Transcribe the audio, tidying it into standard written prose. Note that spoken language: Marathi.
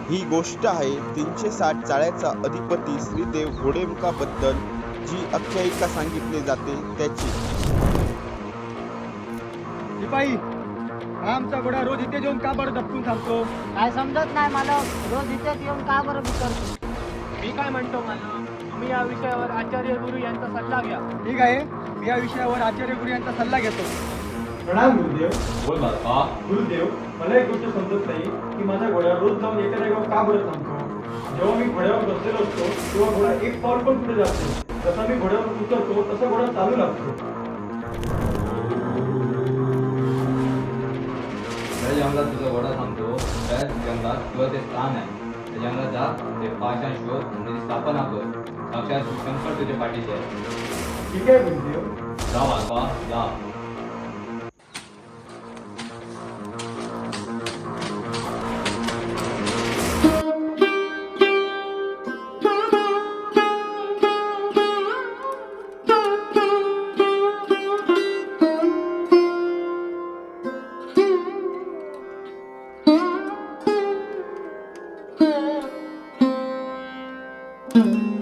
ही गोष्ट आहे 360 चाळ्याचा अधिपती श्रीदेव घोडेमुखाबद्दल जी आख्यायिका सांगितली जाते त्याची. शिपाई, हा आमचा घोडा रोज इथे येऊन का बरं दपकून थांबतो? काय समजत नाही मालक, रोज इथेच येऊन का बरं बिकरतो? मी काय म्हणतो मालक, तुम्ही या विषयावर आचार्य गुरु यांचा सल्ला घ्या. ठीक आहे, मी या विषयावर आचार्य गुरु यांचा सल्ला घेतो. प्रणाम गुरुदेव. बोल बाळका. गुरुदेव, मला एक गोष्ट समजत नाही की माझा घोडा रोज जाऊन एका जागेवर का बरं थांबतो. जेव्हा मी घोड्यावर बसलेलो असतो तेव्हा घोडा एक पाऊल पण पुढे जात नाही. जसा मी घोड्यावर उतरतो तसा घोडा चालू लागतो. त्या जंगलात तुझा घोडा थांबतो, त्याच जंगलात तुझं ते स्थान आहे. त्या जंगलात जा, ते पाषाण शोध आणि त्याची स्थापना कर. साक्षात शंकर तुझ्या पाठीशी आहे. ठीक आहे गुरुदेव. जा बाळका, जा. Thank you.